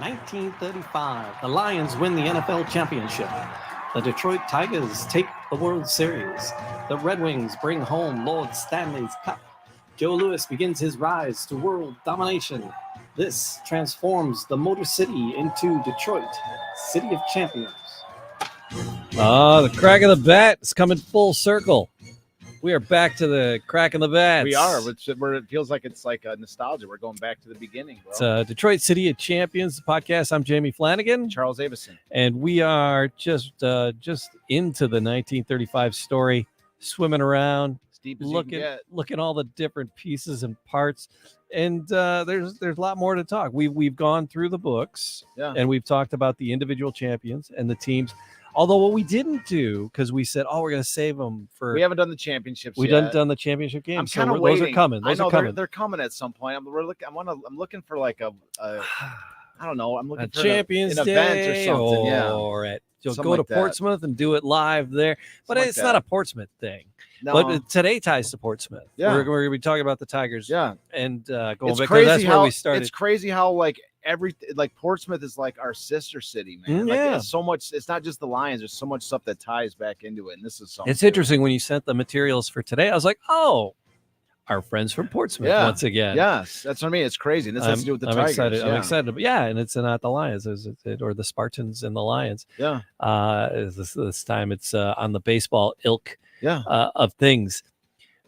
1935, the Lions win the NFL championship. The Detroit Tigers take the World Series. The Red Wings bring home Lord Stanley's Cup. Joe Louis begins his rise to world domination. This transforms the Motor City into Detroit, City of Champions. The crack of the bat is coming full circle. We are back to the crack of the bat. We are. It feels like it's like a nostalgia. We're going back to the beginning, bro. It's Detroit City of Champions, the podcast. I'm Jamie Flanagan. Charles Avison. And we are just into the 1935 story, swimming around, looking all the different pieces and parts. And there's a lot more to talk. We've gone through the books, and we've talked about the individual champions and the teams. Although what we didn't do, because we said, we're going to save them for... We haven't done the championships We yet. haven't done the championship games. I'm kind of waiting. Those are coming. I know they're coming at some point. I'm looking for like a I don't know. I'm looking for Champions an Day event or something. Or at Something go to like that. Portsmouth and do it live there. But Something it's like not that. a Portsmouth thing. No. But today ties to Portsmouth. Yeah. We're going to be talking about the Tigers. Yeah. And going It's back. crazy That's how where we started. It's crazy how like Portsmouth is like our sister city, man. Like, Yeah. it's so much. It's not just the Lions. There's so much stuff that ties back into it, and this is something. It's interesting when you sent the materials for today. I was like, our friends from Portsmouth once again. Yes, that's what I mean. It's crazy. And this has to do with the Tigers. Excited. Yeah. I'm excited. Yeah, and it's not the Lions, or the Spartans and the Lions. Yeah. This time it's on the baseball ilk. Yeah. Of things.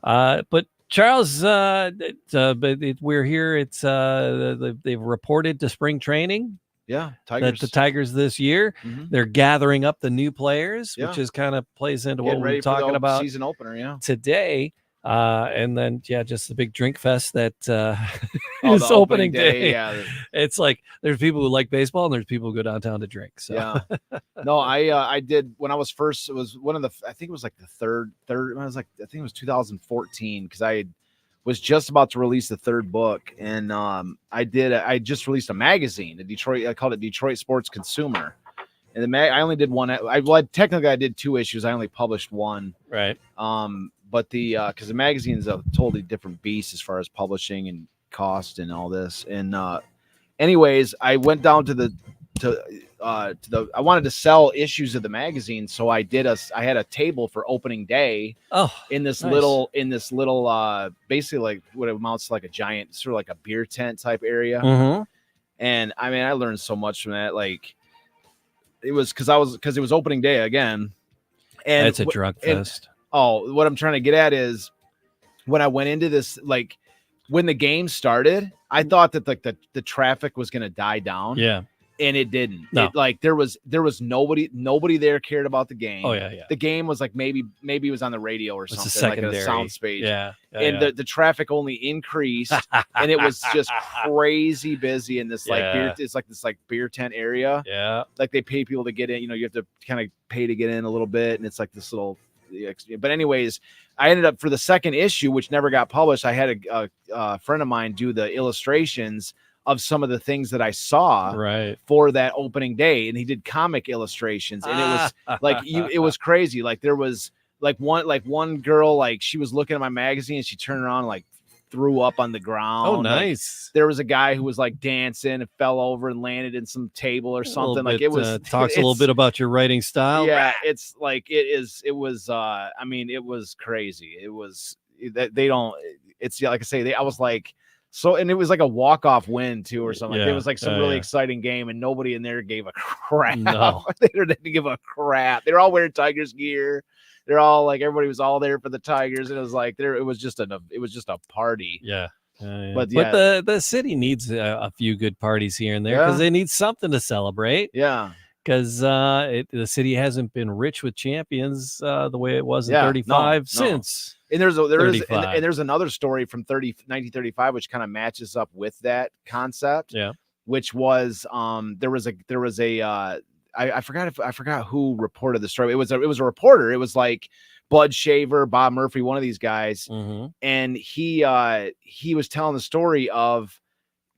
But Charles, we're here. It's they've reported to spring training. Yeah. That Tigers. the Tigers this year, they're gathering up the new players, Yeah. which is kind of plays into Getting what ready we're for the talking about season opener. Yeah. today. And then just the big drink fest that Oh, is the opening day. Yeah. It's like there's people who like baseball and there's people who go downtown to drink. So Yeah. No, I did when I was first. It was one of the. I think it was like the third. I think it was 2014 because I was just about to release the third book, and I just released a magazine, I called it Detroit Sports Consumer, and I only did one. Technically I did 2 issues. I only published one. right. But because the magazine is a totally different beast as far as publishing and cost and all this. And anyways, I went down to I wanted to sell issues of the magazine, so I had a table for opening day. In this nice. little basically like what amounts to like a giant sort of like a beer tent type area. Mm-hmm. And I mean, I learned so much from that. Like it was because it was opening day again. And It's a drug fest. What I'm trying to get at is when I went into this, like when the game started, I thought that like the traffic was going to die down. Yeah. And it didn't. No. There was nobody there cared about the game. Oh yeah. The game was like maybe it was on the radio or It's a something, like secondary a sound stage. Yeah. And the traffic only increased, and it was just crazy busy in this beer tent area. Yeah. Like they pay people to get in. You have to kind of pay to get in a little bit, and it's like this little. But anyways, I ended up for the second issue, which never got published. I had a friend of mine do the illustrations of some of the things that I saw for that opening day, and he did comic illustrations, and it was like it was crazy. Like there was one girl, like she was looking at my magazine and she turned around and like threw up on the ground. Oh, nice. Like, there was a guy who was like dancing and fell over and landed in some table or something. Like it was talks a little bit about your writing style. Yeah, it's like it was I mean, it was crazy. It was that they don't. It's like I say, I was like. So, and it was like a walk-off win too, or something. Yeah. Like, it was like some really exciting game, and nobody in there gave a crap. No. They didn't give a crap. They were all wearing Tigers gear. They're all like, everybody was all there for the Tigers, and it was like it was just a party. Yeah. But the city needs a few good parties here and there because they need something to celebrate. Yeah. Because the city hasn't been rich with champions the way it was in 35 since. And there's another story from 1935 which kind of matches up with that concept. Yeah. Which was there was a I forgot who reported the story. It was a reporter. It was like Bud Shaver, Bob Murphy, one of these guys, and he was telling the story of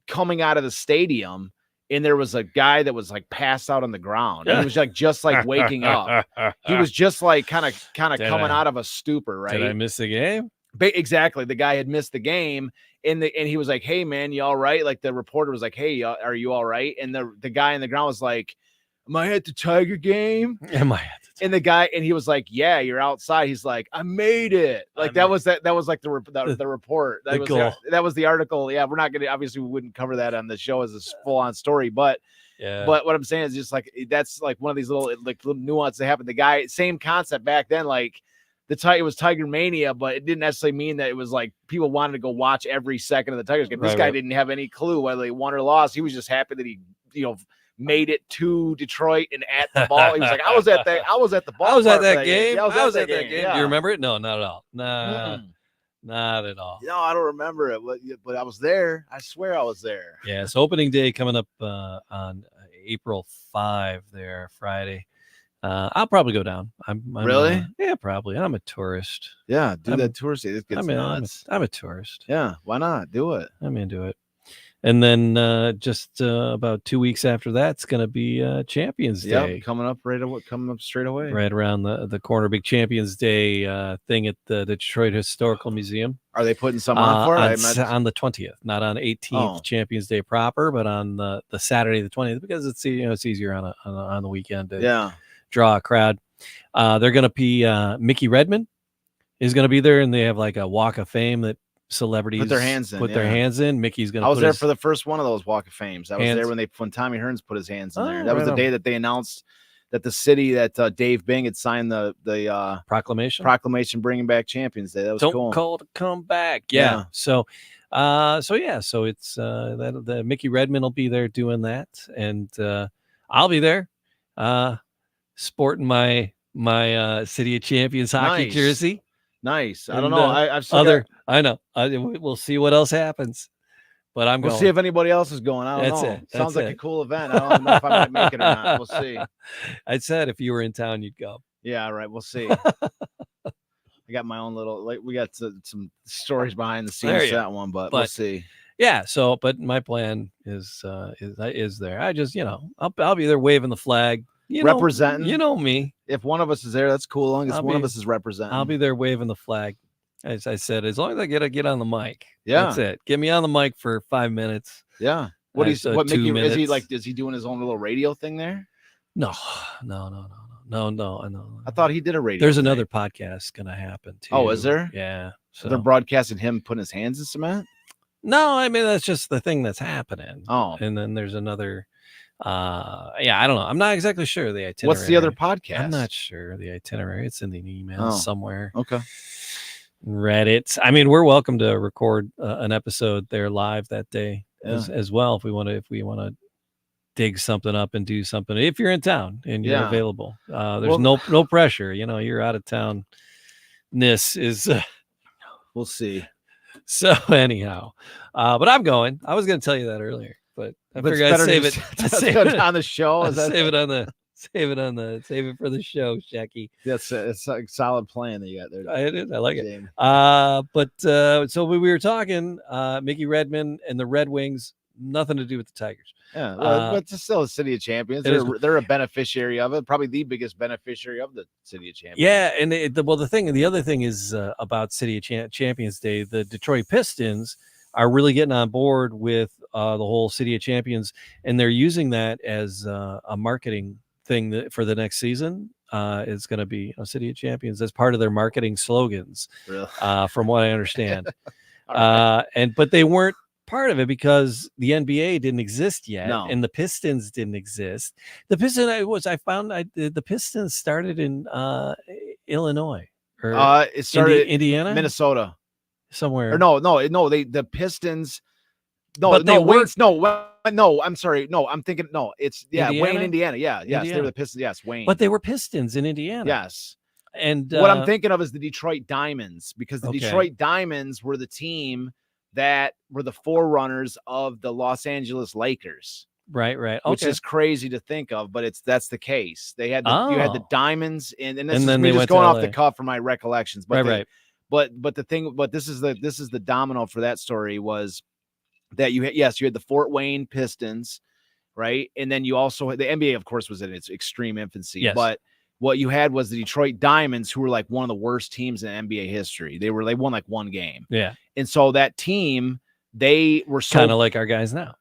coming out of the stadium. And there was a guy that was like passed out on the ground. And he was like just like waking up. He was just like kind of coming out of a stupor, right? Did I miss the game? Exactly. The guy had missed the game, and he was like, "Hey, man, you all right?" Like the reporter was like, "Hey, are you all right?" And the guy on the ground was like, "Am I at the Tiger game?" Am I at the And the guy, and he was like, "Yeah, you're outside." He's like, "I made it." Like that was like the report. That was the article. Yeah, we're not gonna, obviously we wouldn't cover that on the show as a full on story, but what I'm saying is just like that's like one of these little nuances that happened. The guy, same concept back then, like. It was Tiger Mania, but it didn't necessarily mean that it was like people wanted to go watch every second of the Tigers game. This guy didn't have any clue whether they won or lost. He was just happy that he, made it to Detroit and at the ball. He was like, I was at the ball. I was at that game. Yeah, I was at that game. Yeah. Do you remember it? No, not at all. Nah, not at all. No, I don't remember it, but I was there. I swear I was there. Yeah, it's opening day coming up on April 5 there, Friday. I'll probably go down. I'm really? Yeah, probably. I'm a tourist. Yeah, that touristy. It gets nuts. I'm a tourist. Yeah, why not? Do it. I'm into it. And then just about 2 weeks after that, it's going to be Champions Day. Coming up straight away. Right around the corner. Big Champions Day thing at the Detroit Historical Museum. Are they putting some on for it? On the 20th, not on 18th Champions Day proper, but on the Saturday the 20th, because it's easier on the weekend to draw a crowd. They're going to be Mickey Redmond is going to be there, and they have like a walk of fame that celebrities put their hands in. Mickey's going to. I was there for the first one of those walk of fames. I was there when Tommy Hearns put his hands in there. That was the day that they announced that the city that Dave Bing had signed the proclamation bringing back Champions Day. That was cool. Don't call to come back. Yeah. So it's that the Mickey Redmond will be there doing that, and I'll be there sporting my City of Champions hockey jersey. Nice. I don't know. I know. We'll see what else happens. But I'm going. We'll see if anybody else is going. I don't know. Sounds like a cool event. I don't know if I might make it or not. We'll see. I said if you were in town, you'd go. Yeah, all right. We'll see. I got my own little, we got some stories behind the scenes to that one, but we'll see. Yeah. So, but my plan is there. I just, I'll be there waving the flag. Representing. You know me. If one of us is there, that's cool. As long as one of us is representing. I'll be there waving the flag. As I said, as long as I get on the mic. Yeah. That's it. Get me on the mic for 5 minutes. Yeah. What Mickey, is he doing his own little radio thing there? No. I thought he did a radio. There's another podcast going to happen too. Oh, is there? Yeah. So they're broadcasting him putting his hands in cement? No, I mean, that's just the thing that's happening. Oh. And then there's another, I don't know. I'm not exactly sure the itinerary. What's the other podcast? I'm not sure the itinerary. It's in the email somewhere. Okay. Reddit. I mean, we're welcome to record an episode there live that day as well if we want to dig something up and do something. If you're in town and you're available, there's no pressure. You're out of town. This is. We'll see. So anyhow, but I'm going. I was going to tell you that earlier, but I figured I'd save it on the show. Save it for the show, Shacky. That's it's a solid plan that you got there. I like it. So we were talking Mickey Redmond and the Red Wings, nothing to do with the Tigers. Yeah, but it's still a City of Champions. They're a beneficiary of it, probably the biggest beneficiary of the City of Champions. Yeah, and the other thing is about City of Champions Day. The Detroit Pistons are really getting on board with the whole City of Champions, and they're using that as a marketing thing that for the next season is going to be a City of Champions as part of their marketing slogans. Really? From what I understand. But they weren't part of it because the NBA didn't exist yet, and the Pistons didn't exist. The Pistons started in Illinois, or it started in Indiana, Minnesota, somewhere. Or the Pistons. I'm sorry. No, I'm thinking. No, it's Indiana? Wayne, Indiana. Yeah, yes, Indiana. They were the Pistons. Yes, Wayne. But they were Pistons in Indiana. Yes. And what I'm thinking of is the Detroit Diamonds, because the Detroit Diamonds were the team that were the forerunners of the Los Angeles Lakers. Right. Okay. Which is crazy to think of, but that's the case. They had you had the Diamonds, and this is then me just going off the cuff from my recollections. But right. But this is the domino for that story was that you had the Fort Wayne Pistons, right? And then you also had the NBA, of course, was in its extreme infancy, but what you had was the Detroit Diamonds, who were like one of the worst teams in NBA history. They won like one game. Yeah. And so that team, they were so kind of like our guys now.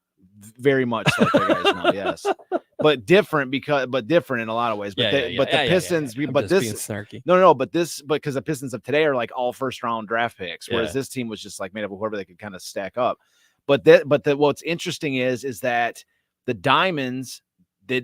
Very much like our guys now, yes. But different in a lot of ways. But the Pistons, but this being snarky. No, but because the Pistons of today are like all first round draft picks, whereas this team was just like made up of whoever they could kind of stack up. But what's interesting is that the Diamonds, they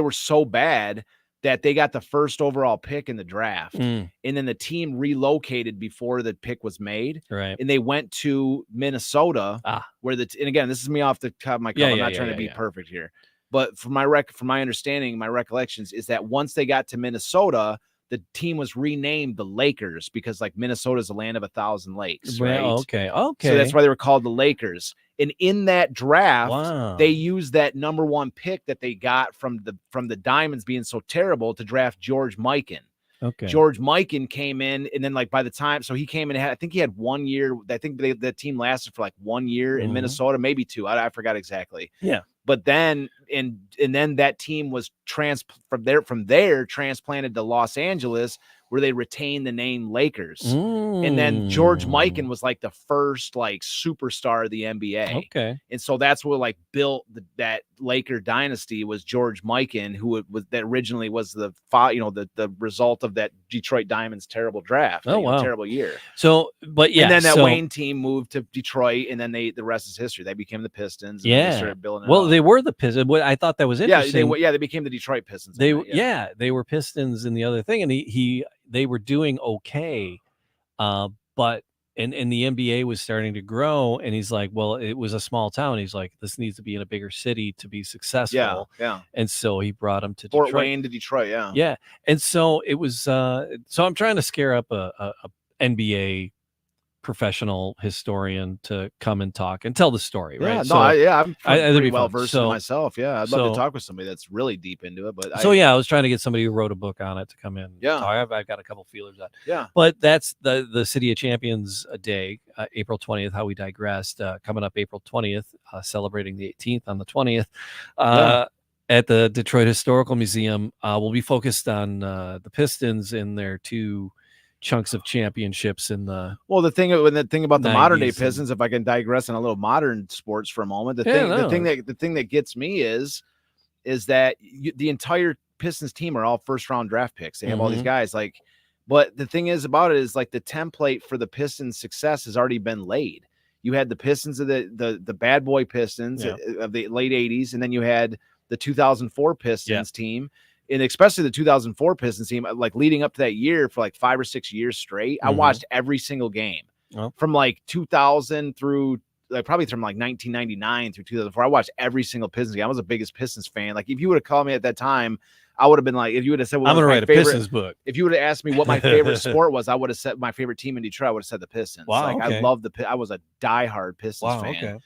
were so bad that they got the first overall pick in the draft. And then the team relocated before the pick was made. Right. And they went to Minnesota, where and again, this is me off the top of my cup. I'm not trying to be perfect here. But from my understanding, my recollections is that once they got to Minnesota, the team was renamed the Lakers because like Minnesota is the land of 1,000 lakes. Right. Okay. So that's why they were called the Lakers. And in that draft, they used that number 1 pick that they got from the Diamonds being so terrible to draft George Mikan. Okay. George Mikan came in, and then like by the time, so he came in, I think he had 1 year. I think the team lasted for like 1 year in Minnesota, maybe 2. I forgot exactly. Yeah. But then and then that team was from there transplanted to Los Angeles, where they retained the name Lakers. And then George Mikan was like the first like superstar of the NBA. Okay. And so that's what like built that Laker dynasty was George Mikan, who was that originally was the result of that Detroit Diamonds terrible draft. Terrible year. So, but yeah. And then that Wayne team moved to Detroit, and then the rest is history. They became the Pistons. And they started building it up. They were the Pistons. I thought that was interesting. They became the Detroit Pistons. They were Pistons in the other thing, and they were doing okay, but and the NBA was starting to grow, and he's like, well, it was a small town. He's like, this needs to be in a bigger city to be successful. Yeah. And so he brought him to Fort Detroit. Wayne to Detroit. Yeah. Yeah. And so it was. So I'm trying to scare up a NBA professional historian to come and talk and tell the story, right? I'm pretty well versed in myself. I'd love to talk with somebody that's really deep into it. But I was trying to get somebody who wrote a book on it to come in. Yeah, I've got a couple feelers on. Yeah, but that's the City of Champions Day, April 20th. How we digressed. Coming up April 20th, celebrating the 18th on the 20th. At the Detroit Historical Museum, we'll be focused on the Pistons in their 2 chunks of championships in the thing about the modern day Pistons, if I can digress on a little modern sports for a moment, the thing that gets me is that the entire Pistons team are all first round draft picks. They have all these guys but the thing is about it is like the template for the Pistons success has already been laid. You had the Pistons of the bad boy Pistons of the late 80s, and then you had the 2004 Pistons team. And especially the 2004 Pistons team, like leading up to that year for like 5 or 6 years straight, I watched every single game from like 2000 through probably from like 1999 through 2004. I watched every single Pistons game. I was the biggest Pistons fan. Like if you would have called me at that time, I would have been like, if you would have said, I'm going to write a Pistons book. If you would have asked me what my favorite sport was, I would have said my favorite team in Detroit. I would have said the Pistons. Wow, I loved I was a diehard Pistons fan. Okay.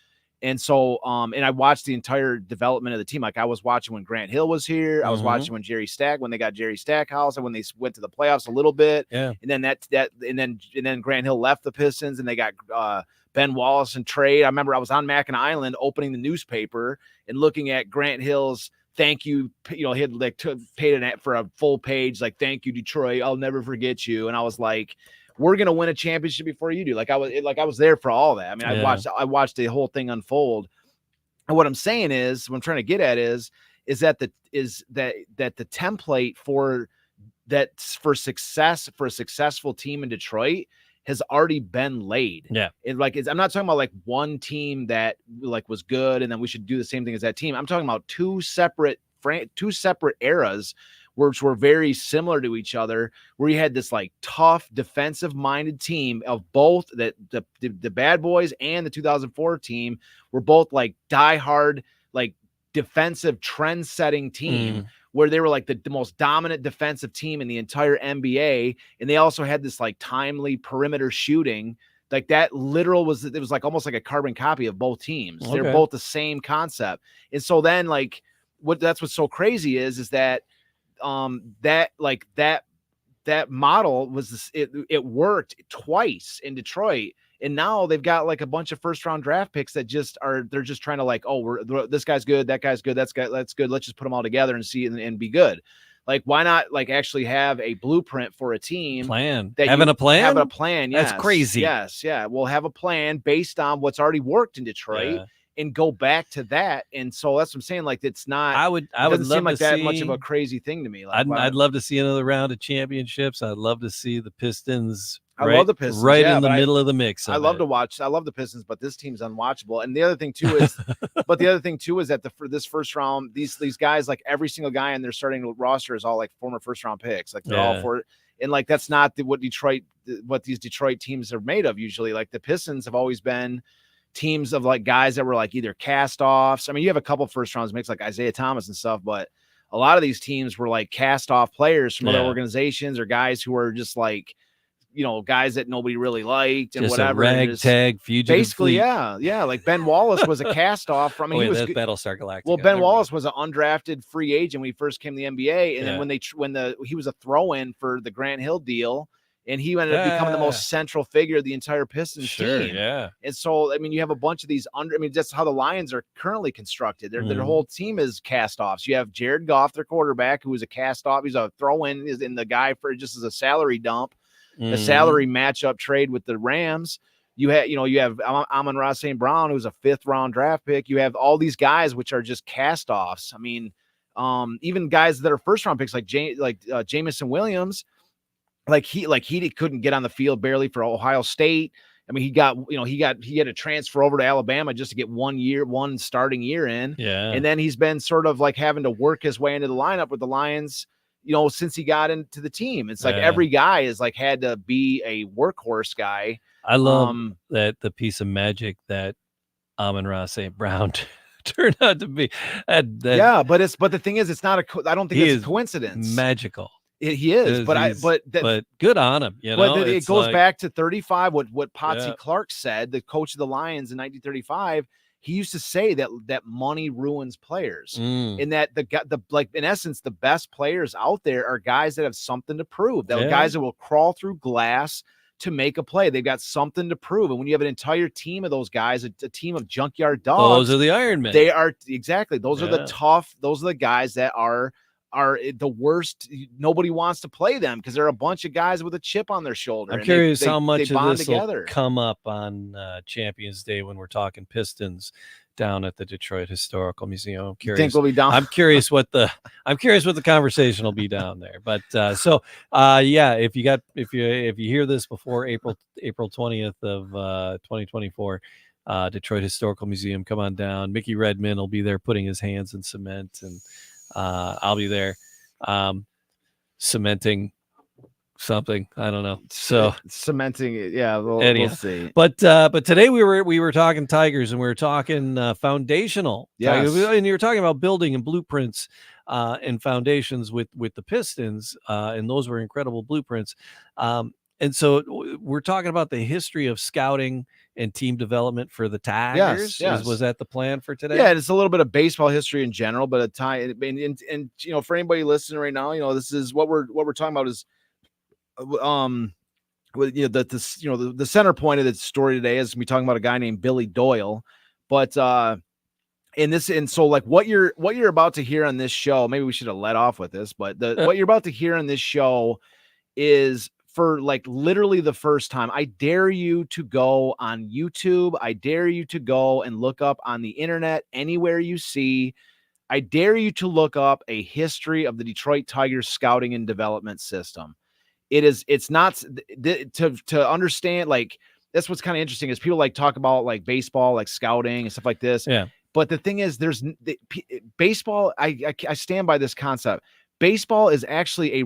And so, and I watched the entire development of the team. Like I was watching when Grant Hill was here. I was watching when when they got Jerry Stackhouse, and when they went to the playoffs a little bit. Yeah. And then and then Grant Hill left the Pistons, and they got Ben Wallace and trade. I remember I was on Mackinac Island opening the newspaper and looking at Grant Hill's thank you. He had like paid for a full page, like thank you Detroit, I'll never forget you. And I was like, we're going to win a championship before you do. Like I was there for all that. I mean, I watched the whole thing unfold. And what I'm saying is, what I'm trying to get at is that the template for success for a successful team in Detroit has already been laid. Yeah. I'm not talking about like one team that like was good and then we should do the same thing as that team. I'm talking about two separate eras which were very similar to each other, where you had this like tough defensive minded team of both the bad boys and the 2004 team were both like diehard, like defensive trend setting team where they were like the most dominant defensive team in the entire NBA. And they also had this like timely perimeter shooting. Like that literal was like almost like a carbon copy of both teams. Okay. They're both the same concept. And so then like that's what's so crazy is that that model was it worked twice in Detroit, And now they've got like a bunch of first round draft picks that they're just trying to like, oh, this guy's good, that guy's good, that's good. Let's just put them all together and see and be good. Like, why not like actually have a blueprint for a team having a plan? Yes. That's crazy. Yes. Yeah. We'll have a plan based on what's already worked in Detroit and go back to that. And so that's what I'm saying. Like, it's not, I would doesn't love seem like to that see, much of a crazy thing to me. Like, I'd love to see another round of championships. I'd love to see the Pistons. I love the Pistons in the middle of the mix. I love the Pistons, but this team's unwatchable. And the other thing too is, that for this first round, these guys, like every single guy in their starting roster is all like former first round picks. Like they're all for, and like that's not what these Detroit teams are made of usually. Like the Pistons have always been teams of like guys that were like either cast offs. I mean, you have a couple first rounds mix like Isaiah Thomas and stuff, but a lot of these teams were like cast off players from other organizations or guys who are just like, guys that nobody really liked and just whatever. A ragtag fugitive. Basically, fleet. yeah. Like Ben Wallace was a cast off from. He was Battlestar Galactica. Well, Ben Wallace was an undrafted free agent when he first came to the NBA, and then he was a throw-in for the Grant Hill deal, and he ended up becoming the most central figure of the entire Pistons team. Yeah. And so, I mean, you have a bunch of these that's how the Lions are currently constructed. Their whole team is cast offs. You have Jared Goff, their quarterback, who is a cast off. He's a throw-in, in the guy for just as a salary dump. A salary matchup trade with the Rams. You have Amon-Ra St. Brown, who's a 5th round draft pick. You have all these guys which are just cast offs. I mean, even guys that are first round picks like Jamison Williams, he couldn't get on the field barely for Ohio State. I mean, he had to transfer over to Alabama just to get 1 starting year in. Yeah. And then he's been sort of like having to work his way into the lineup with the Lions, since he got into the team. It's like every guy is like had to be a workhorse guy. I love that the piece of magic that Amon-Ra St. Brown turned out to be. But the thing is, it's not I don't think it's a coincidence. Magical. He is, but good on him. But it goes back to 35. What Potsy Clark said, the coach of the Lions in 1935. He used to say that money ruins players, and that in essence, the best players out there are guys that have something to prove. That guys that will crawl through glass to make a play. They've got something to prove. And when you have an entire team of those guys, a team of junkyard dogs, those are the Iron Men. They are exactly. Those are the tough. Those are the guys that are the worst. Nobody wants to play them because they're a bunch of guys with a chip on their shoulder. I'm curious how much of this will come up on Champions Day when we're talking Pistons down at the Detroit Historical Museum. I'm curious. You think we'll be down? I'm curious what the conversation will be down there. But if you hear this before April 20th of 2024, Detroit Historical Museum, come on down. Mickey Redmond will be there putting his hands in cement, and I'll be there cementing something. I don't know. So cementing it. Yeah, we'll see. But today we were talking Tigers, and we were talking foundational. Yes. Tigers, and you were talking about building and blueprints and foundations with the Pistons, and those were incredible blueprints. And so we're talking about the history of scouting and team development for the Tigers. Yes. Was that the plan for today? Yeah, it's a little bit of baseball history in general, but and for anybody listening right now, this is what we're talking about is the center point of the story today is we talking about a guy named Billy Doyle. But so what you're about to hear on this show, maybe we should have let off with this, but what you're about to hear on this show is for like literally the first time. I dare you to go on YouTube. I dare you to go and look up on the internet anywhere you see. I dare you to look up a history of the Detroit Tigers scouting and development system. It's not to understand, like, that's what's kind of interesting is people like talk about like baseball, like scouting and stuff like this. Yeah. But the thing is, baseball. I stand by this concept. Baseball is actually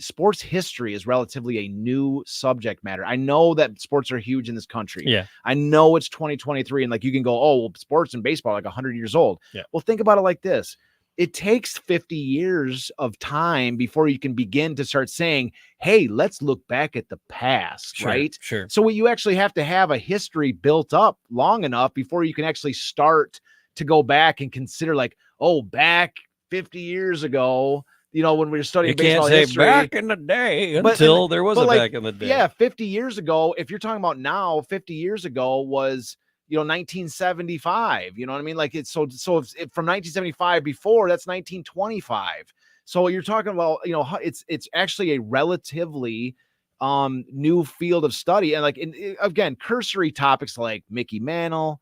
sports history is relatively a new subject matter. I know that sports are huge in this country. Yeah. I know it's 2023 and like you can go, oh, well, sports and baseball are like 100 years old. Yeah. Well, think about it like this. It takes 50 years of time before you can begin to start saying, hey, let's look back at the past, right? Sure. So you actually have to have a history built up long enough before you can actually start to go back and consider like, oh, back 50 years ago, when we were studying you can't baseball say history, back in the day until there was a back in the day. Yeah, 50 years ago, if you're talking about now, 50 years ago was 1975. You know what I mean? Like it's so if from 1975 before, that's 1925. So you're talking about it's actually a relatively new field of study, and like again, cursory topics like Mickey Mantle,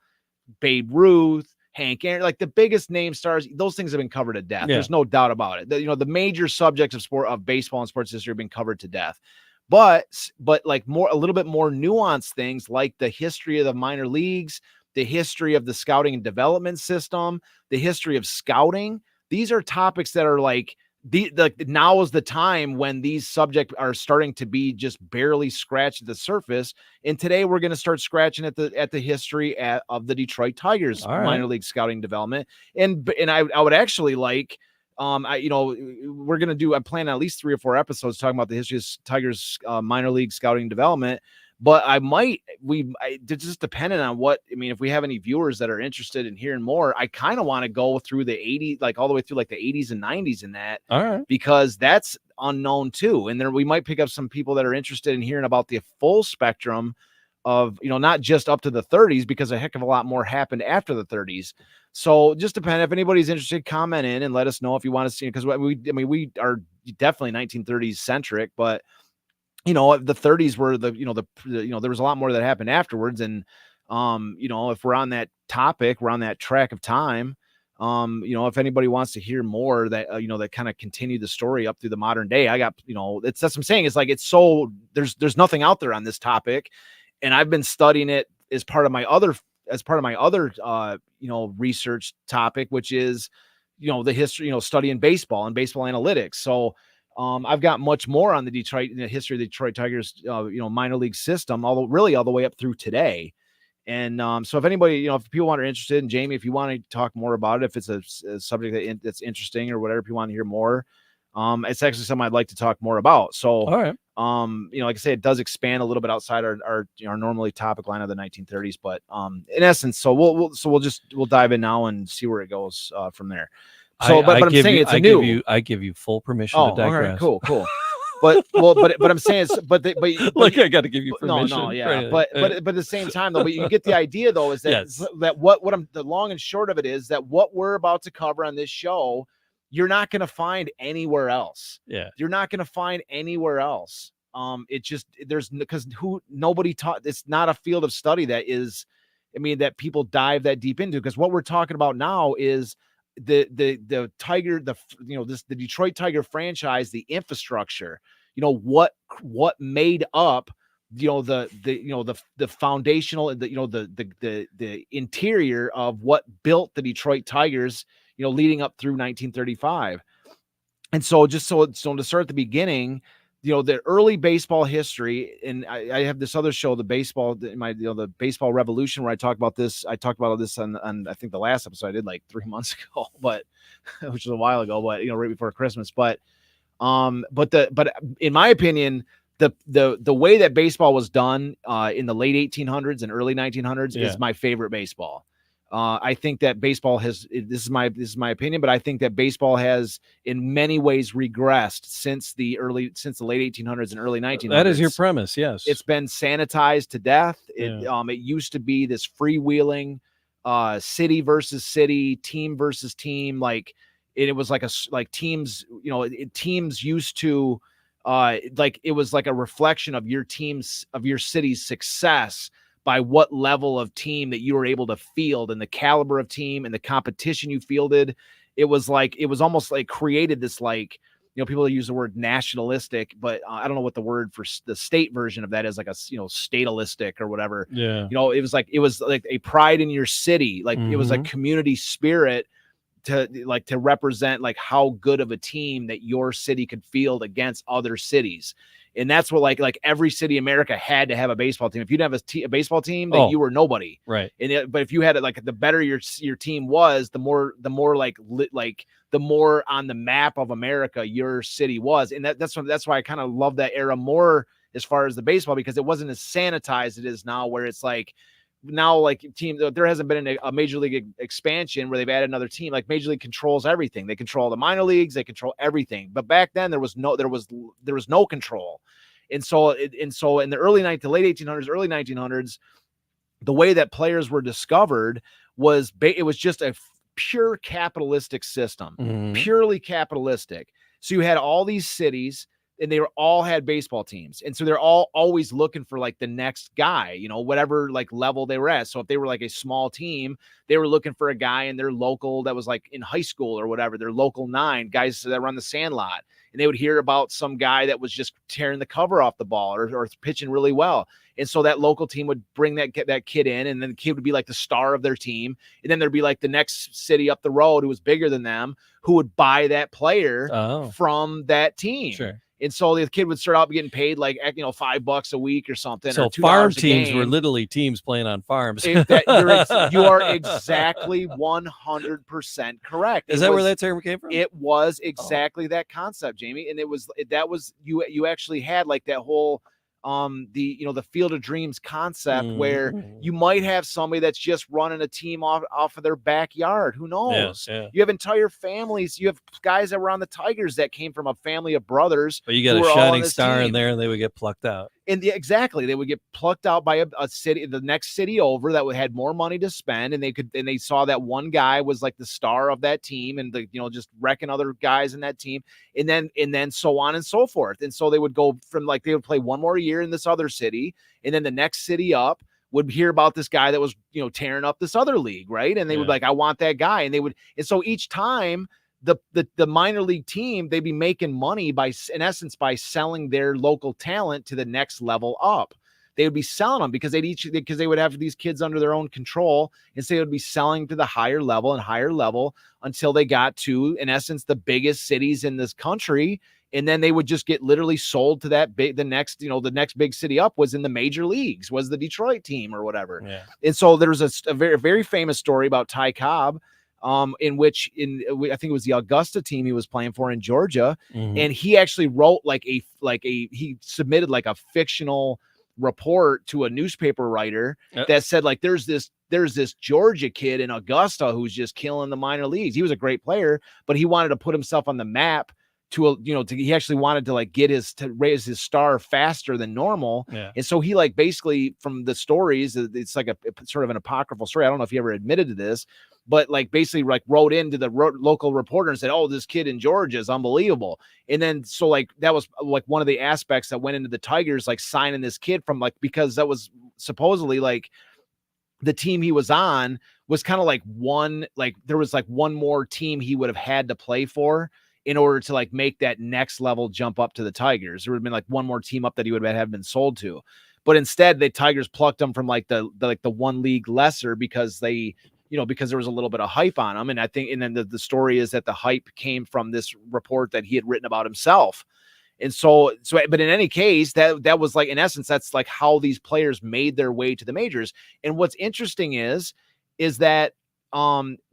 Babe Ruth, Hank Aaron, like the biggest name stars, those things have been covered to death. Yeah. There's no doubt about it. The major subjects of baseball and sports history have been covered to death. But like a little bit more nuanced things like the history of the minor leagues, the history of the scouting and development system, the history of scouting. These are topics that are like now is the time when these subjects are starting to be just barely scratched at the surface. And today we're going to start scratching at the history of the Detroit Tigers minor league scouting development. And I would actually like, we're going to do, I'm planning at least 3 or 4 episodes talking about the history of Tigers minor league scouting development. But just depending on if we have any viewers that are interested in hearing more, I kind of want to go through the 80s, like all the way through like the 80s and 90s in that, because that's unknown too. And then we might pick up some people that are interested in hearing about the full spectrum of, not just up to the 30s, because a heck of a lot more happened after the 30s. So just depend if anybody's interested, comment in and let us know if you want to see it. Because we are definitely 1930s centric, but the 30s were there was a lot more that happened afterwards. And, if we're on that topic, we're on that track of time. If anybody wants to hear more that, that kind of continue the story up through the modern day, I got, that's what I'm saying. It's like, there's nothing out there on this topic. And I've been studying it as part of my other research topic, which is, the history, studying baseball and baseball analytics. So, I've got much more on the history of the Detroit Tigers, minor league system, all the way up through today. And so if anybody, if people are interested, and Jamie, if you want to talk more about it, if it's a subject that's interesting or whatever, if you want to hear more, it's actually something I'd like to talk more about. So, all right. Like I say, it does expand a little bit outside our normally topic line of the 1930s, but in essence, so we'll dive in now and see where it goes from there. So, but I'm saying it's new. I give you full permission to digress. All right, cool. But I'm saying, look, I got to give you permission. No, yeah, but at the same time, though, but you get the idea, though, is that the long and short of it is that what we're about to cover on this show, you're not going to find anywhere else. Yeah, you're not going to find anywhere else. Nobody taught. It's not a field of study that is, that people dive that deep into, because what we're talking about now is the Tiger, the Detroit Tiger franchise, the infrastructure, what made up, the foundational, the interior of what built the Detroit Tigers, leading up through 1935. And so to start at the beginning, the early baseball history, and I have this other show, the baseball revolution, where I talk about this. I talked about this on I think the last episode I did like 3 months ago, but which was a while ago, but right before Christmas. But in my opinion, the way that baseball was done in the late 1800s and early 1900s is my favorite baseball. I think that baseball this is my opinion, but I think that baseball has in many ways regressed since the late 1800s and early 1900s. That is your premise. Yes. It's been sanitized to death. It used to be this freewheeling, city versus city, team versus team. Like it was like teams, teams used to, it was like a reflection of your city's success by what level of team that you were able to field and the caliber of team and the competition you fielded. It was almost like created this, like, people use the word nationalistic, but I don't know what the word for the state version of that is, like a, statalistic or whatever. Yeah. It was like a pride in your city. Like it was a community spirit to represent like how good of a team that your city could field against other cities. And that's what like every city in America had to have a baseball team. If you didn't have a baseball team, then you were nobody. Right. But if you had it, like the better your team was, the more the more on the map of America your city was. And that's why I kind of love that era more as far as the baseball, because it wasn't as sanitized as it is now, where it's like now like team, there hasn't been a major league expansion where they've added another team. Like Major League controls everything. They control the minor leagues, they control everything. But back then there was no control. And so in the late 1800s, early 1900s, the way that players were discovered was it was just a pure capitalistic system, purely capitalistic. So you had all these cities, and they all had baseball teams. And so they're all always looking for like the next guy, you know, whatever like level they were at. So if they were like a small team, they were looking for a guy in their local that was like in high school or whatever, their local 9 guys that run the Sandlot. And they would hear about some guy that was just tearing the cover off the ball or pitching really well. And so that local team would bring that kid in, and then the kid would be like the star of their team. And then there'd be like the next city up the road who was bigger than them, who would buy that player from that team. Sure. And so the kid would start out getting paid like, you know, $5 a week or something. So or $2 farm a teams game. were literally teams playing on farms. You are exactly 100% correct. Is that where that term came from? It was exactly that concept, Jamie. And you actually had like that whole the Field of Dreams concept where you might have somebody that's just running a team off of their backyard. Who knows? Yeah. You have entire families. You have guys that were on the Tigers that came from a family of brothers. But you got a shining star in there, and they would get plucked out. And exactly, they would get plucked out by a city, the next city over that had more money to spend, and they saw that one guy was like the star of that team, and just wrecking other guys in that team, and then so on and so forth. And so they would go from like they would play one more year in this other city, and then the next city up would hear about this guy that was tearing up this other league, right? And they would like, I want that guy, and and so each time. The minor league team, they'd be making money by selling their local talent to the next level up. They would be selling them because they would have these kids under their own control, and so they would be selling to the higher level until they got to, in essence, the biggest cities in this country. And then they would just get literally sold to the next big city up was in the major leagues, was the Detroit team or whatever. Yeah. And so there was a very, very famous story about Ty Cobb, in which I think it was the Augusta team he was playing for in Georgia. And he actually wrote he submitted like a fictional report to a newspaper writer that said like, there's this Georgia kid in Augusta who's just killing the minor leagues. He was a great player, but he wanted to put himself on the map he actually wanted to raise his star faster than normal. Yeah. And so he basically, from the stories, it's like a sort of an apocryphal story. I don't know if he ever admitted to this, but basically wrote into the local reporter and said, "Oh, this kid in Georgia is unbelievable." And then so that was one of the aspects that went into the Tigers signing this kid from because that was supposedly the team he was on was kind of there was one more team he would have had to play for in order to make that next level jump up to the Tigers. There would have been one more team up that he would have been sold to, but instead the Tigers plucked him from the one league lesser because because there was a little bit of hype on him. And I think, and then the story is that the hype came from this report that he had written about himself. And so, but in any case, that was in essence, that's how these players made their way to the majors. And what's interesting is that,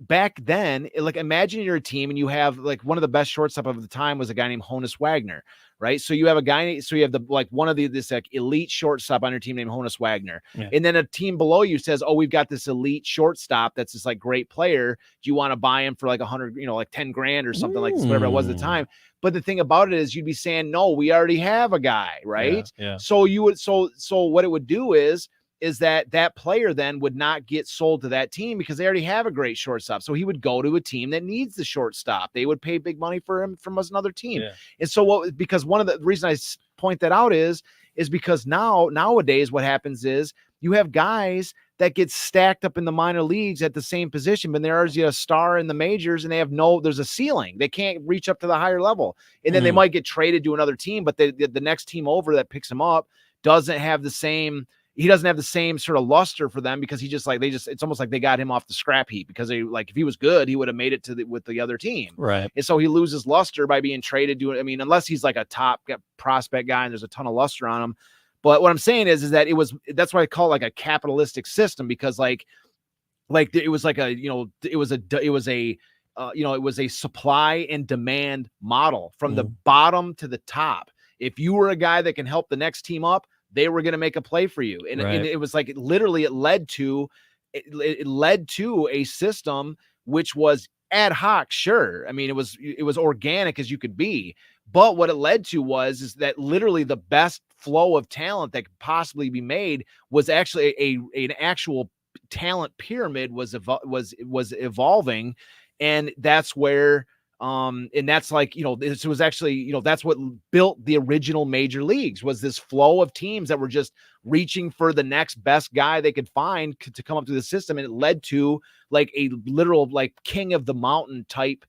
back then, imagine you're a team and you have one of the best shortstop of the time was a guy named Honus Wagner, right? So you have a guy, so you have one of this elite shortstop on your team named Honus Wagner. Yeah. And then a team below you says, "Oh, we've got this elite shortstop that's this great player. Do you want to buy him for 100, 10 grand or something like this, whatever it was at the time?" But the thing about it is you'd be saying, "No, we already have a guy," right? Yeah. So what it would do is that player then would not get sold to that team because they already have a great shortstop. So he would go to a team that needs the shortstop. They would pay big money for him from another team. Yeah. And so because one of the reasons I point that out is because nowadays what happens is you have guys that get stacked up in the minor leagues at the same position, but there's a star in the majors and there's a ceiling. They can't reach up to the higher level. And then they might get traded to another team, but the next team over that picks him up doesn't have the same sort of luster for them because it's almost like they got him off the scrap heap because if he was good, he would have made it with the other team. Right. And so he loses luster by being traded to, unless he's a top prospect guy and there's a ton of luster on him. But what I'm saying is that that's why I call it a capitalistic system because it was a supply and demand model from the bottom to the top. If you were a guy that can help the next team up, they were going to make a play for you. And it was like, literally it led to a system which was ad hoc. Sure. I mean, it was organic as you could be, but what it led to is that literally the best flow of talent that could possibly be made was actually an actual talent pyramid was evolving. And that's where, and that's like, this was actually, that's what built the original major leagues, was this flow of teams that were just reaching for the next best guy they could find to come up through the system. And it led to like a literal, like, king of the mountain type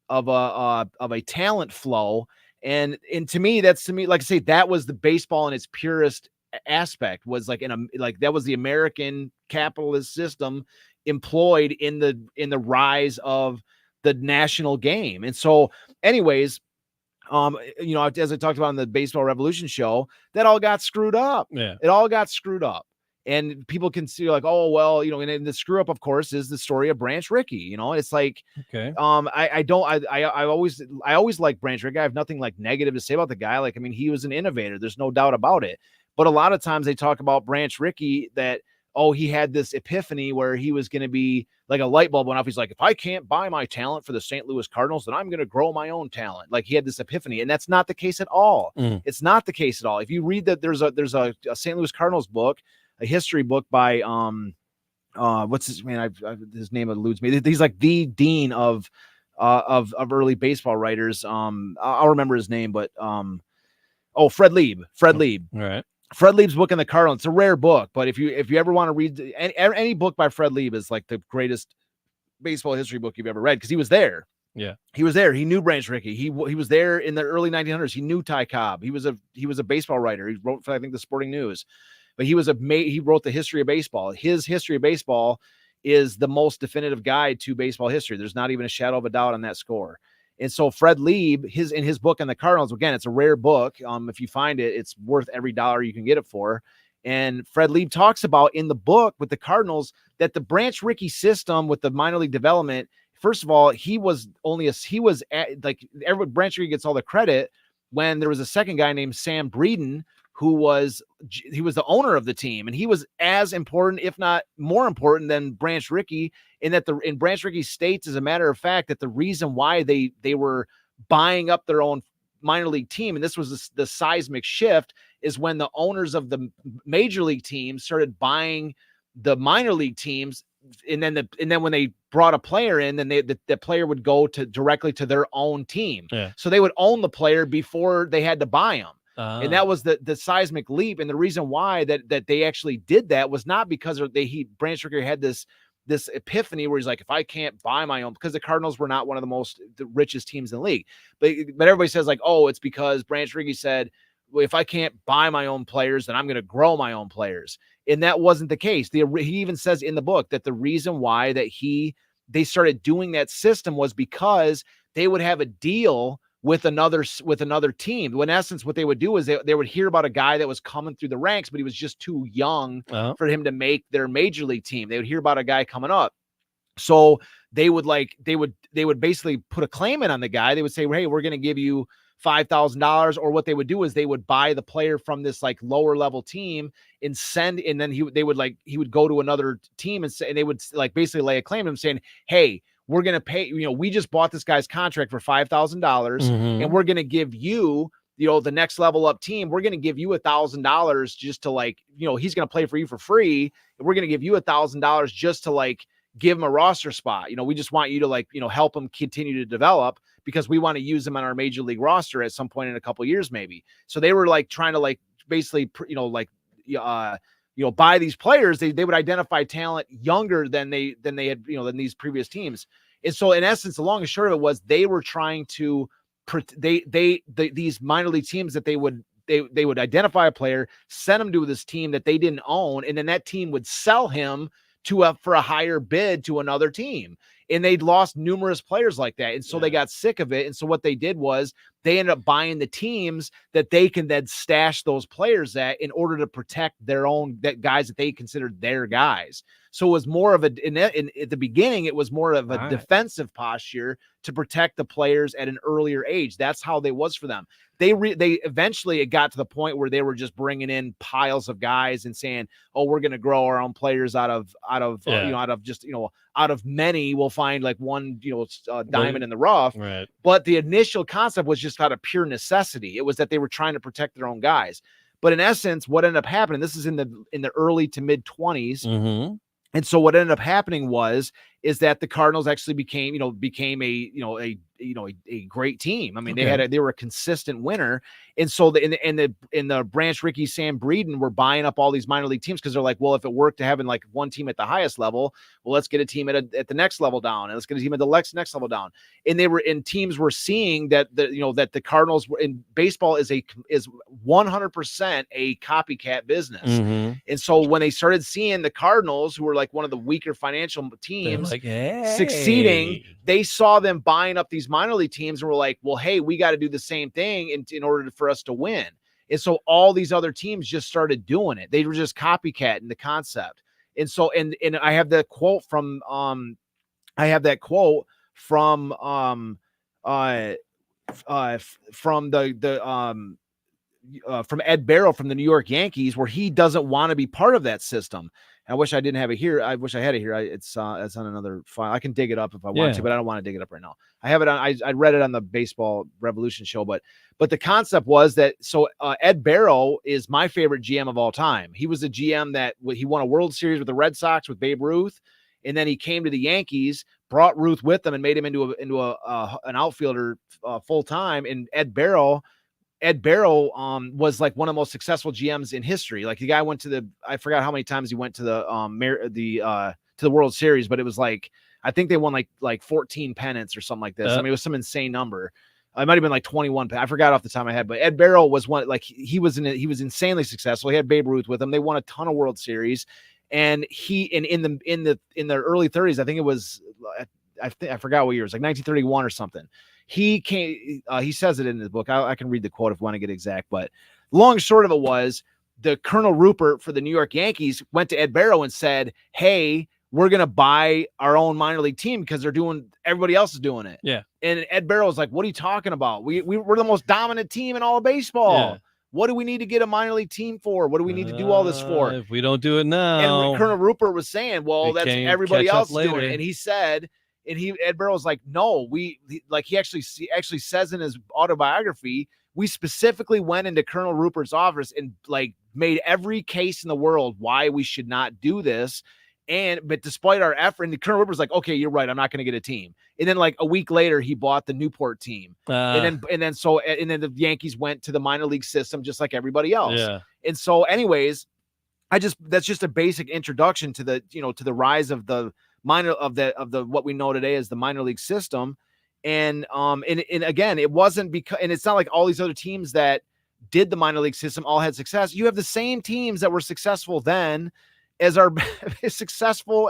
of a talent flow. And to me, like I say, that was the baseball in its purest aspect, was like that was the American capitalist system employed in the rise of the national game. And so anyways, as I talked about on the Baseball Revolution show, that all got screwed up. Yeah. It all got screwed up. And people can see like, oh, well, and the screw up, of course, is the story of Branch Rickey. It's like, okay. I always like Branch Rickey. I have nothing like negative to say about the guy. Like, I mean, he was an innovator. There's no doubt about it. But a lot of times they talk about Branch Rickey that, oh, he had this epiphany where he was going to be like a light bulb went off. He's like, if I can't buy my talent for the St. Louis Cardinals, then I'm going to grow my own talent. Like, he had this epiphany, and that's not the case at all. It's not the case at all. If you read that, there's a St. Louis Cardinals book, a history book by what's his man? His name eludes me. He's like the dean of early baseball writers. I'll remember his name, but Fred Lieb. Fred Lieb. All right. Fred Lieb's book in the Cardinals. It's a rare book, but if you ever want to read any book by Fred Lieb, is like the greatest baseball history book you've ever read, because he was there. Yeah, he was there. He knew Branch Rickey. He was there in the early 1900s. He knew Ty Cobb. He was a baseball writer. He wrote for, I think, the Sporting News, but he wrote the history of baseball. His history of baseball is the most definitive guide to baseball history. There's not even a shadow of a doubt on that score. And so Fred Lieb, in his book on the Cardinals, again, it's a rare book. If you find it, it's worth every dollar you can get it for. And Fred Lieb talks about in the book with the Cardinals that the Branch Rickey system with the minor league development, first of all, Branch Rickey gets all the credit when there was a second guy named Sam Breeden, who was the owner of the team, and he was as important, if not more important, than Branch Rickey. In Branch Rickey states, as a matter of fact, that the reason why they were buying up their own minor league team, and this was the seismic shift, is when the owners of the major league teams started buying the minor league teams, and then when they brought a player in, then the player would go directly to their own team. Yeah. So they would own the player before they had to buy him. And that was the seismic leap. And the reason why that they actually did that was not because Branch Rickey had this epiphany where he's like, if I can't buy my own, because the Cardinals were not one of the richest teams in the league. But everybody says like, oh, it's because Branch Rickey said, well, if I can't buy my own players, then I'm going to grow my own players. And that wasn't the case. He even says in the book that the reason why that they started doing that system was because they would have a deal with another team. When in essence, what they would do is they would hear about a guy that was coming through the ranks, but he was just too young for him to make their major league team. They would hear about a guy coming up. So they would basically put a claim in on the guy. They would say, hey, we're going to give you $5,000, or what they would do is they would buy the player from this like lower level team and then he would go to another team and they would like basically lay a claim to him saying, hey, we're going to pay, we just bought this guy's contract for $5,000 and we're going to give you, the next level up team, we're going to give you $1,000 just to like, he's going to play for you for free. And we're going to give you $1,000 just to like give him a roster spot. We just want you to like, help him continue to develop because we want to use him on our major league roster at some point in a couple of years, maybe. So they were like trying to like basically, buy these players. They would identify talent younger than they had, than these previous teams. And so in essence, the long and short of it was they were trying to these minor league teams that they would identify a player, send him to this team that they didn't own, and then that team would sell him for a higher bid to another team. And they'd lost numerous players like that. And so they got sick of it. And so what they did was they ended up buying the teams that they can then stash those players at in order to protect their own guys that they considered their guys. So it was more of at the beginning, it was more of a defensive posture to protect the players at an earlier age. That's how they was for them. They eventually, it got to the point where they were just bringing in piles of guys and saying, "Oh, we're going to grow our own players out of many. We'll find like one, diamond in the rough." Right. But the initial concept was just out of pure necessity. It was that they were trying to protect their own guys. But in essence, what ended up happening, this is in the early to mid 20s. Mm-hmm. And so what ended up happening is that the Cardinals actually became a great team. I mean, they were a consistent winner. And so in the Branch Rickey, Sam Breeden were buying up all these minor league teams because they're like, well, if it worked to having like one team at the highest level, well, let's get a team at the next level down, and let's get a team at the next level down. And teams were seeing that the Cardinals were in baseball is 100% a copycat business. Mm-hmm. And so when they started seeing the Cardinals, who were like one of the weaker financial teams, like, hey, succeeding, they saw them buying up these minor league teams and were like, well, hey, we got to do the same thing in order for us to win. And so all these other teams just started doing it. They were just copycatting the concept. And so, and I have that quote from from Ed Barrow from the New York Yankees, where he doesn't want to be part of that system. I wish I didn't have it here. I wish I had it here. It's on another file. I can dig it up if I want to, but I don't want to dig it up right now. I have it on. I read it on the Baseball Revolution show, but the concept was that Ed Barrow is my favorite GM of all time. He was a GM that he won a World Series with the Red Sox with Babe Ruth, and then he came to the Yankees, brought Ruth with him, and made him into an outfielder full time. And Ed Barrow was like one of the most successful GMs in history. Like the guy went to I forgot how many times he went to the World Series, but it was like, I think they won like 14 pennants or something like this. I mean, it was some insane number. It might've been like 21. I forgot off the top of my head, but Ed Barrow was one, like he was insanely successful. He had Babe Ruth with him. They won a ton of World Series, and in the early 30s, I think it was, I forgot what year, it was like 1931 or something. He says it in his book. I can read the quote if you want to get exact, but long and short of it was the Colonel Rupert for the New York Yankees went to Ed Barrow and said, "Hey, we're going to buy our own minor league team because everybody else is doing it." Yeah. And Ed Barrow was like, "What are you talking about? We're the most dominant team in all of baseball. Yeah. What do we need to get a minor league team for? What do we need to do all this for? If we don't do it now." And Colonel Rupert was saying, well, that's everybody else doing it. And he said, Ed Barrow was like, no, he actually says in his autobiography, we specifically went into Colonel Rupert's office and like made every case in the world why we should not do this. But despite our effort, and Colonel Rupert's like, okay, you're right, I'm not going to get a team. And then like a week later, he bought the Newport team. And then the Yankees went to the minor league system just like everybody else. Yeah. And so anyways, that's just a basic introduction to the rise of the what we know today as the minor league system. And again, it wasn't because, and it's not like all these other teams that did the minor league system all had success. You have the same teams that were successful then as are have been successful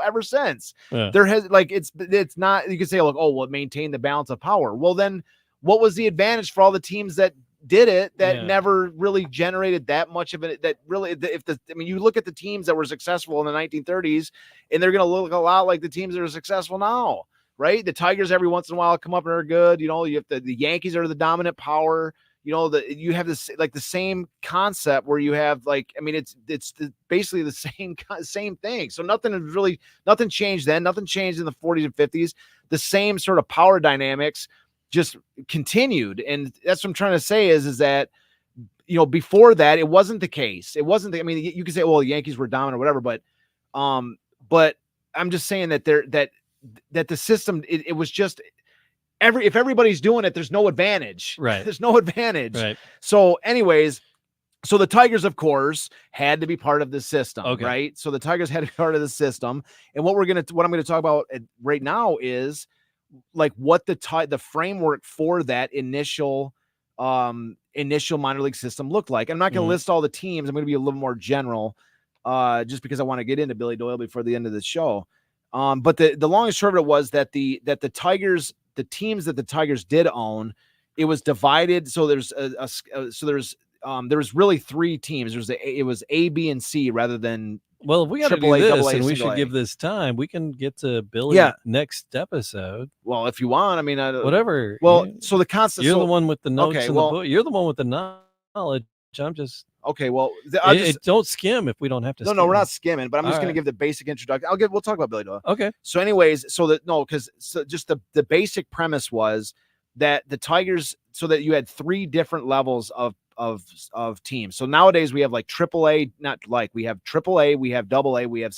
ever since. Yeah. There has it's not, you can say like, oh, well, maintain the balance of power. Well, then what was the advantage for all the teams that did it that never really generated that much of it? That really, you look at the teams that were successful in the 1930s, and they're going to look a lot like the teams that are successful now, right? The Tigers every once in a while come up and are good. You have the Yankees are the dominant power. You have this like the same concept where you have it's basically the same thing. So nothing changed then. Nothing changed in the 40s and 50s. The same sort of power dynamics just continued. And that's what I'm trying to say is that, before that, it wasn't the case. It wasn't you could say, well, the Yankees were dominant or whatever, but I'm just saying that that the system, it was just if everybody's doing it, there's no advantage. Right. There's no advantage. Right. So anyways, the Tigers, of course, had to be part of the system. Okay. Right. So the Tigers had to be part of the system. And what I'm going to talk about right now is like what the framework for that initial minor league system looked like. I'm not going to list all the teams. I'm going to be a little more general, just because I want to get into Billy Doyle before the end of the show. But the long and short of it was that the Tigers, the teams that the Tigers did own, it was divided. So there's there was really 3 teams. It was A, B, and C rather than. Well, if we got to do AAA, this, AA, and we single should A. give this time, we can get to Billy next episode. Well, if you want, I mean, whatever. Well, so the concept. You're the one with the notes okay, in the book. You're the one with the knowledge. I'm just okay. Well, don't skim if we don't have to. No, we're not skimming. But I'm just going to give the basic introduction. We'll talk about Billy Doyle. Okay. So, anyways, because just the basic premise was that the Tigers, so that you had 3 different levels of teams. So nowadays we have like AAA, we have AAA, we have AA, we have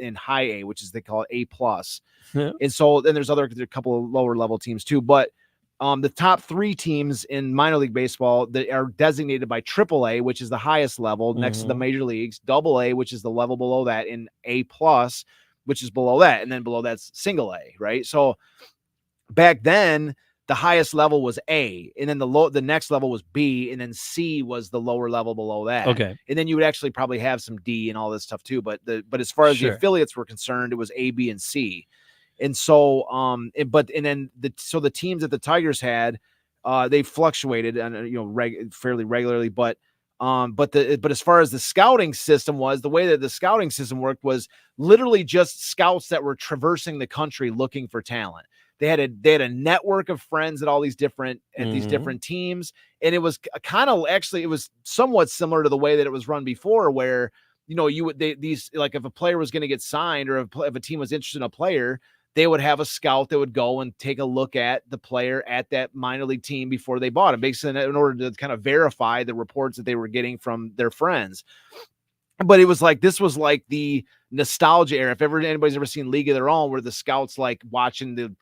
in high A, which is they call it A plus. Yeah. And so then there's a couple of lower level teams too. But the top 3 teams in minor league baseball that are designated by AAA, which is the highest level next to the major leagues, AA, which is the level below that, and A plus, which is below that, and then below that's single A, right? So back then, the highest level was A, and then the next level was B, and then C was the lower level below that. Okay. And then you would actually probably have some D and all this stuff too. But as far as the affiliates were concerned, it was A, B, and C. And so so the teams that the Tigers had, they fluctuated and fairly regularly. But as far as the scouting system was, the way that the scouting system worked was literally just scouts that were traversing the country looking for talent. They had a network of friends at all these different these different teams, and it was kind of it was somewhat similar to the way that it was run before, where if a player was going to get signed, or if a team was interested in a player, they would have a scout that would go and take a look at the player at that minor league team before they bought him, basically in order to kind of verify the reports that they were getting from their friends. But it was this was like the nostalgia era. If anybody's ever seen League of Their Own, where the scouts like watching the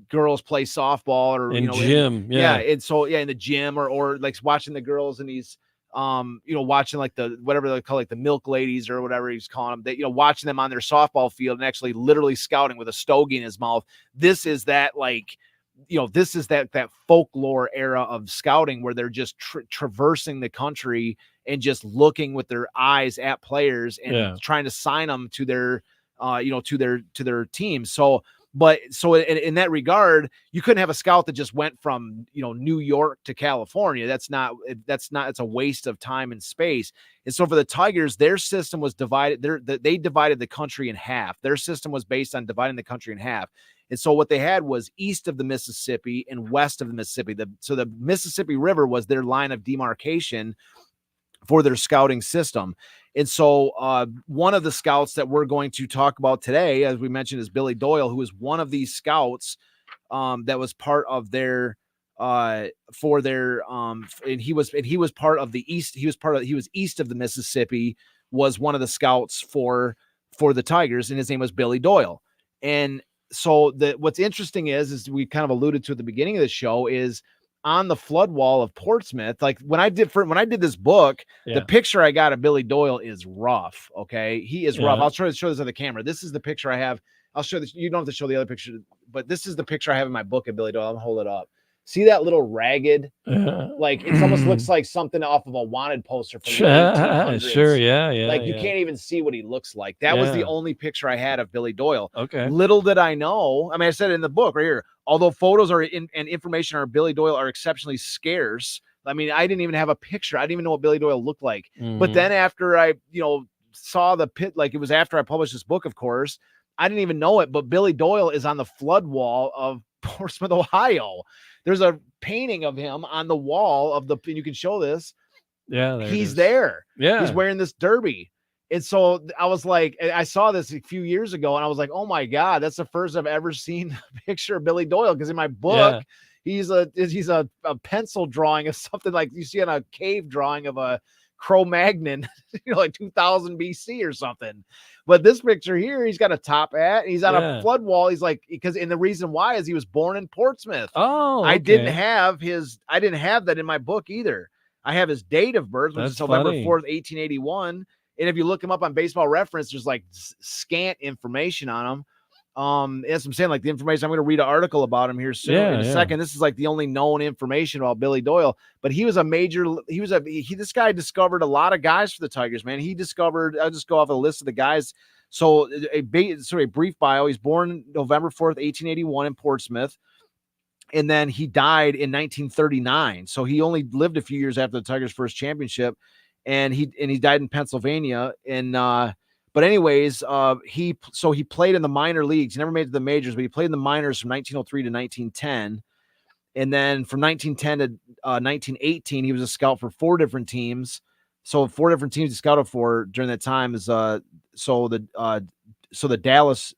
girls play softball, or in gym, and so in the gym, or like watching the girls in these watching like the whatever they call, like the milk ladies or whatever he's calling them, that watching them on their softball field and actually literally scouting with a stogie in his mouth. This is that this is that folklore era of scouting where they're just traversing the country and just looking with their eyes at players and trying to sign them to their to their team. So in that regard, you couldn't have a scout that just went from New York to California. It's a waste of time and space. And so for the Tigers, their system was divided. They divided the country in half. Their system was based on dividing the country in half. And so what they had was east of the Mississippi and west of the Mississippi. So the Mississippi River was their line of demarcation for their scouting system. And so one of the scouts that we're going to talk about today, as we mentioned, is Billy Doyle, who is one of these scouts that was part of their and he was part of the east. He was east of the Mississippi, was one of the scouts for the Tigers, and his name was Billy Doyle. And so what's interesting is we kind of alluded to at the beginning of the show, is on the flood wall of Portsmouth. Like when I did this book, the picture I got of Billy Doyle is rough. Okay. He is rough. I'll try to show this on the camera. This is the picture I have. I'll show this. You don't have to show the other picture, but this is the picture I have in my book of Billy Doyle. I'm gonna hold it up. See that little ragged, like it almost looks like something off of a wanted poster from the 1800s. Sure. Yeah. Like you can't even see what he looks like. That was the only picture I had of Billy Doyle. Okay. Little did I know. I mean, I said it in the book right here. Although photos and information on Billy Doyle are exceptionally scarce. I mean, I didn't even have a picture. I didn't even know what Billy Doyle looked like. But then after I, saw the pit, like it was after I published this book, of course, I didn't even know it. But Billy Doyle is on the flood wall of Portsmouth, Ohio. There's a painting of him on the wall of and you can show this. Yeah. He's there. Yeah. He's wearing this derby. And so I was like, I saw this a few years ago and I was like, oh my God, that's the first I've ever seen a picture of Billy Doyle. Because in my book, he's a pencil drawing of something like you see on a cave drawing of a Cro-Magnon, like 2000 BC or something. But this picture here, he's got a top hat. He's on a flood wall. He's like, and the reason why is he was born in Portsmouth. Oh, okay. I didn't have that in my book either. I have his date of birth, which is November 4th, 1881. And if you look him up on Baseball Reference, there's like scant information on him. As I'm saying, like the information, I'm going to read an article about him here soon in a second. This is like the only known information about Billy Doyle, but this guy discovered a lot of guys for the Tigers, man. He discovered, I'll just go off a list of the guys. So a brief bio. He's born November 4th, 1881 in Portsmouth. And then he died in 1939. So he only lived a few years after the Tigers' first championship. And he died in Pennsylvania. And, but anyways, he played in the minor leagues. He never made it to the majors, but he played in the minors from 1903 to 1910. And then from 1910 to 1918, he was a scout for 4 different teams. So 4 different teams he scouted for during that time is the Dallas.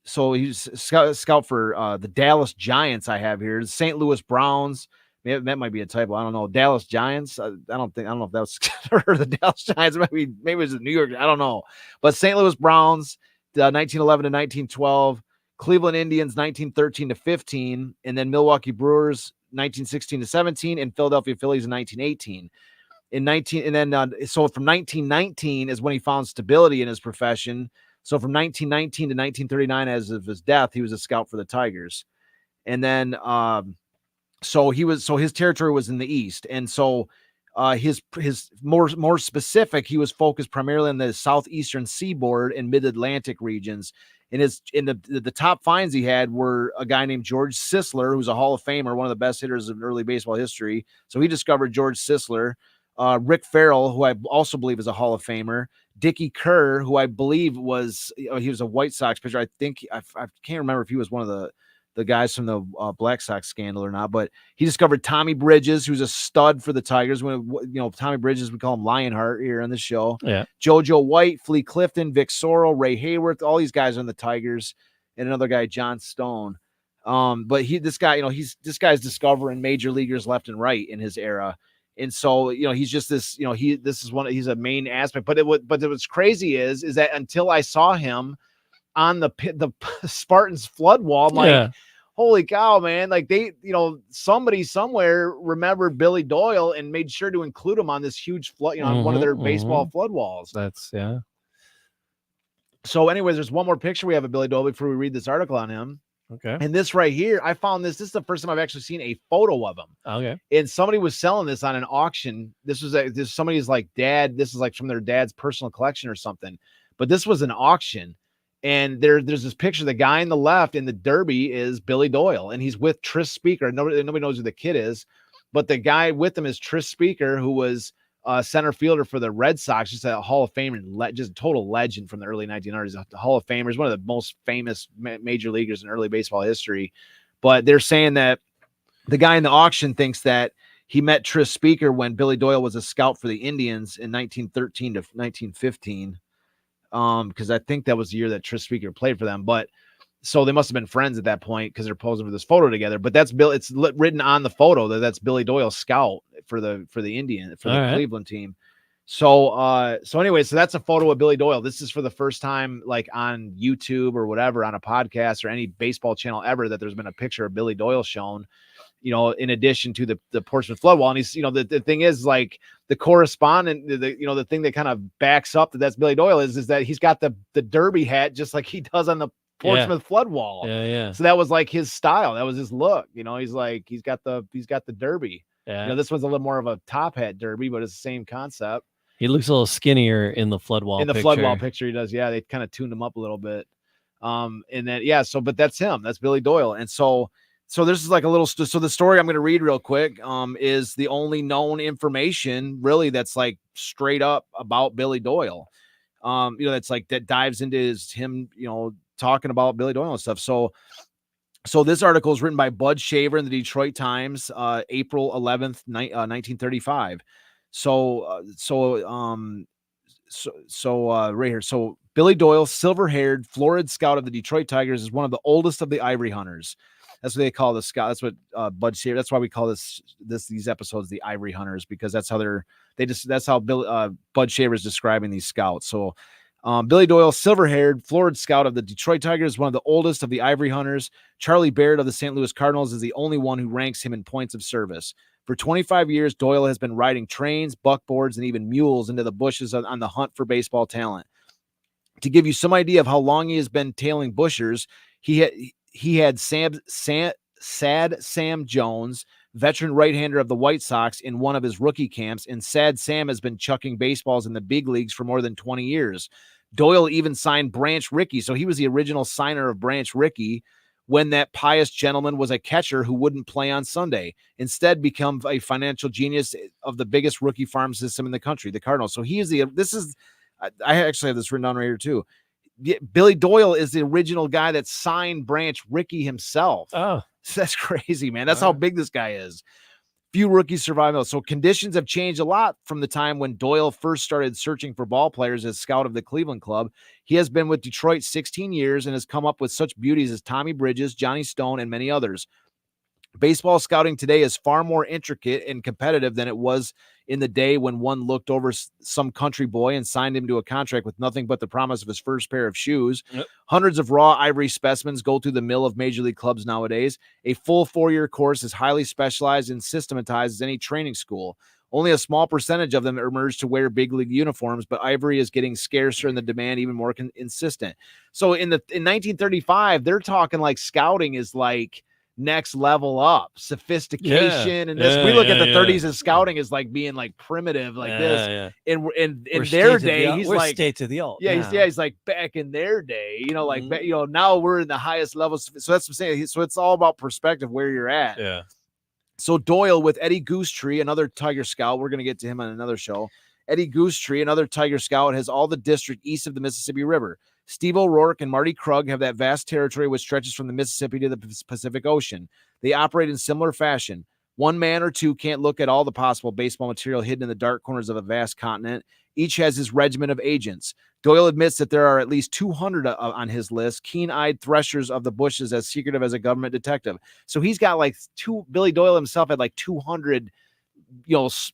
So he's scout for the Dallas Giants. I have here the St. Louis Browns. That might be a typo. I don't know. Dallas Giants. I don't know if that was or the Dallas Giants. Maybe it was the New York. I don't know. But St. Louis Browns, 1911 to 1912. Cleveland Indians, 1913 to 15, and then Milwaukee Brewers, 1916 to 17, and Philadelphia Phillies in 1918. So from 1919 is when he found stability in his profession. So from 1919 to 1939, as of his death, he was a scout for the Tigers. And then, so his territory was in the East. And so his more specific, he was focused primarily on the southeastern seaboard and mid-Atlantic regions. And the top finds he had were a guy named George Sisler, who's a Hall of Famer, one of the best hitters in early baseball history. So he discovered George Sisler. Rick Farrell, who I also believe is a Hall of Famer. Dickie Kerr, who I believe he was a White Sox pitcher. I think I can't remember if he was one of the guys from the Black Sox scandal or not, but he discovered Tommy Bridges, who's a stud for the Tigers. Tommy Bridges, we call him Lionheart here on the show. Yeah. JoJo White, Flea Clifton, Vic Sorrell, Ray Hayworth, all these guys are in the Tigers, and another guy, John Stone. But this guy's discovering major leaguers left and right in his era. And so, he's just this, he's a main aspect, but what's crazy is that until I saw him on the Spartans flood wall, I'm like, holy cow, man. Like somebody somewhere remembered Billy Doyle and made sure to include him on this huge flood, on one of their baseball flood walls. So anyways, there's one more picture we have of Billy Doyle before we read this article on him. Okay. And this right here, I found this. This is the first time I've actually seen a photo of him. Okay. And somebody was selling this on an auction. This was somebody's like dad. This is like from their dad's personal collection or something. But this was an auction. And there's this picture. The guy in the left in the derby is Billy Doyle, and he's with Tris Speaker. Nobody knows who the kid is, but the guy with him is Tris Speaker, who was center fielder for the Red Sox, just a Hall of Famer, just a total legend from the early 1900s. A Hall of Famer, is one of the most famous major leaguers in early baseball history. But they're saying that the guy in the auction thinks that he met Tris Speaker when Billy Doyle was a scout for the Indians in 1913 to 1915. Because I think that was the year that Tris Speaker played for them. But so they must have been friends at that point because they're posing for this photo together. But that's Bill. It's written on the photo that's Billy Doyle, scout for the Cleveland team. So anyway, so that's a photo of Billy Doyle. This is for the first time, like on YouTube or whatever, on a podcast or any baseball channel ever, that there's been a picture of Billy Doyle shown. In addition to the Portsmouth flood wall. And he's, the thing is, like, the correspondent, the thing that kind of backs up that's Billy Doyle is that he's got the derby hat just like he does on the Portsmouth flood wall. Yeah. So that was like his style. That was his look. He's like, he's got the derby. Yeah. This one's a little more of a top hat derby, but it's the same concept. He looks a little skinnier in the flood wall. Flood wall picture, he does. Yeah. They kind of tuned him up a little bit. And then, but that's him. That's Billy Doyle. And so this is like so the story I'm going to read real quick is the only known information really that's like straight up about Billy Doyle. That's like that dives into him, talking about Billy Doyle and stuff. So this article is written by Bud Shaver in the Detroit Times, April 11th, 1935. Right here. So Billy Doyle, silver-haired, florid scout of the Detroit Tigers, is one of the oldest of the Ivory hunters. That's what they call the scout. That's what Bud Shaver. That's why we call these episodes the Ivory Hunters, because that's how that's how Bud Shaver is describing these scouts. So Billy Doyle, silver-haired, florid scout of the Detroit Tigers, one of the oldest of the Ivory Hunters. Charlie Baird of the St. Louis Cardinals is the only one who ranks him in points of service. For 25 years, Doyle has been riding trains, buckboards, and even mules into the bushes on the hunt for baseball talent. To give you some idea of how long he has been tailing bushers, he had Sad Sam Jones, veteran right-hander of the White Sox, in one of his rookie camps, and Sad Sam has been chucking baseballs in the big leagues for more than 20 years. Doyle even signed Branch Rickey, so he was the original signer of Branch Rickey when that pious gentleman was a catcher who wouldn't play on Sunday, instead become a financial genius of the biggest rookie farm system in the country, the Cardinals. So I actually have this written down right here too. Billy Doyle is the original guy that signed Branch Rickey himself. Oh, that's crazy, man. That's how big this guy is. Few rookies survive. So conditions have changed a lot from the time when Doyle first started searching for ball players as scout of the Cleveland Club. He has been with Detroit 16 years and has come up with such beauties as Tommy Bridges, Johnny Stone, and many others. Baseball scouting today is far more intricate and competitive than it was in the day when one looked over some country boy and signed him to a contract with nothing but the promise of his first pair of shoes. Yep. Hundreds of raw ivory specimens go through the mill of major league clubs nowadays. A full 4-year course is highly specialized and systematized as any training school. Only a small percentage of them emerge to wear big league uniforms, but ivory is getting scarcer and the demand even more insistent. So in 1935, they're talking like scouting is like next level up, sophistication, and this we look at the 30s as scouting as like being like primitive like this. And in their day, he's like state to the alt. He's like back in their day, like now we're in the highest levels. So that's what I'm saying. So it's all about perspective where you're at. Yeah. So Doyle with Eddie Goosetree, another Tiger Scout, we're going to get to him on another show. Eddie Goosetree, another Tiger Scout, has all the district east of the Mississippi River. Steve O'Rourke and Marty Krug have that vast territory which stretches from the Mississippi to the Pacific Ocean. They operate in similar fashion. One man or two can't look at all the possible baseball material hidden in the dark corners of a vast continent. Each has his regiment of agents. Doyle admits that there are at least 200 on his list, keen-eyed threshers of the bushes as secretive as a government detective. So he's got like Billy Doyle himself had like 200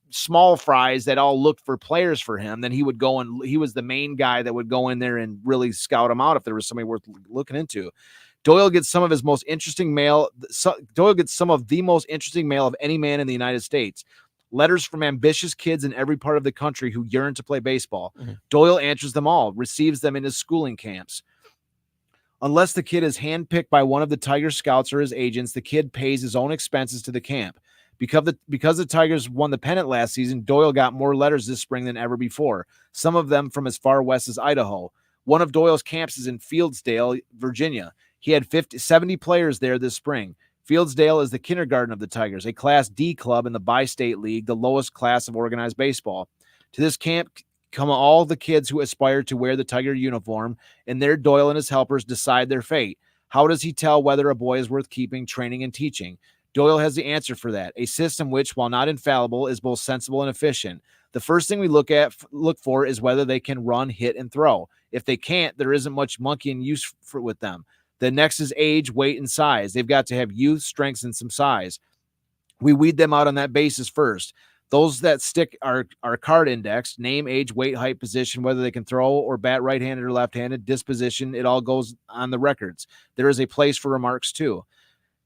small fries that all looked for players for him. Then he would go and he was the main guy that would go in there and really scout them out if there was somebody worth looking into. Doyle gets some of the most interesting mail of any man in the United States. Letters from ambitious kids in every part of the country who yearn to play baseball. Mm-hmm. Doyle answers them all, receives them in his schooling camps. Unless the kid is handpicked by one of the Tiger Scouts or his agents, the kid pays his own expenses to the camp. Because the Tigers won the pennant last season, Doyle got more letters this spring than ever before, some of them from as far west as Idaho. One of Doyle's camps is in Fieldsdale, Virginia. He had 70 players there this spring. Fieldsdale is the kindergarten of the Tigers, a Class D club in the Bi-State League, the lowest class of organized baseball. To this camp come all the kids who aspire to wear the Tiger uniform, and there Doyle and his helpers decide their fate. How does he tell whether a boy is worth keeping, training, and teaching? Doyle has the answer for that, a system which, while not infallible, is both sensible and efficient. The first thing we look for is whether they can run, hit, and throw. If they can't, there isn't much monkeying use with them. The next is age, weight, and size. They've got to have youth, strength, and some size. We weed them out on that basis first. Those that stick are card indexed: name, age, weight, height, position, whether they can throw or bat right-handed or left-handed, disposition. It all goes on the records. There is a place for remarks too.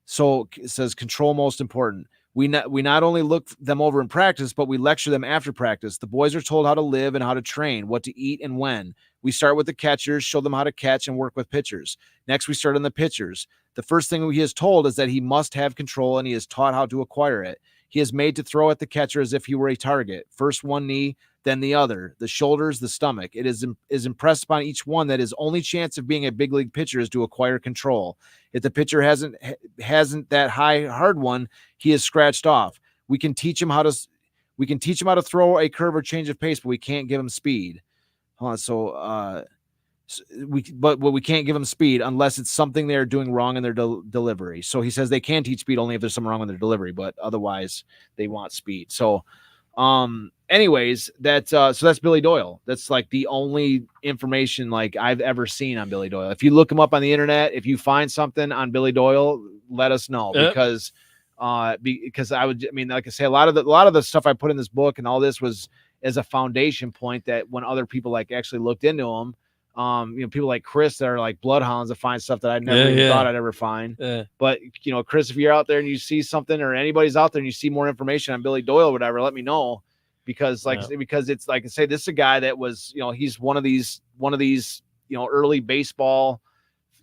So it says control most important. We not only look them over in practice, but we lecture them after practice. The boys are told how to live and how to train, what to eat and when. We start with the catchers, show them how to catch and work with pitchers. Next, we start on the pitchers. The first thing he is told is that he must have control, and he is taught how to acquire it. He is made to throw at the catcher as if he were a target. First one knee, then the other, the shoulders, the stomach. It is impressed upon each one that his only chance of being a big league pitcher is to acquire control. If the pitcher hasn't that high hard one, he is scratched off. We can teach him how to throw a curve or change of pace, but we can't give him speed. We can't give them speed unless it's something they're doing wrong in their delivery. So he says they can teach speed only if there's something wrong with their delivery, but otherwise they want speed. So, anyways, so that's Billy Doyle. That's like the only information like I've ever seen on Billy Doyle. If you look him up on the internet, if you find something on Billy Doyle, let us know because like I say, a lot of the stuff I put in this book and all this was as a foundation point that when other people like actually looked into him, people like Chris that are like bloodhounds that find stuff that I never even thought I'd ever find. Yeah. But Chris, if you're out there and you see something, or anybody's out there and you see more information on Billy Doyle or whatever, let me know, because because it's like I say, this is a guy that was, he's one of these, early baseball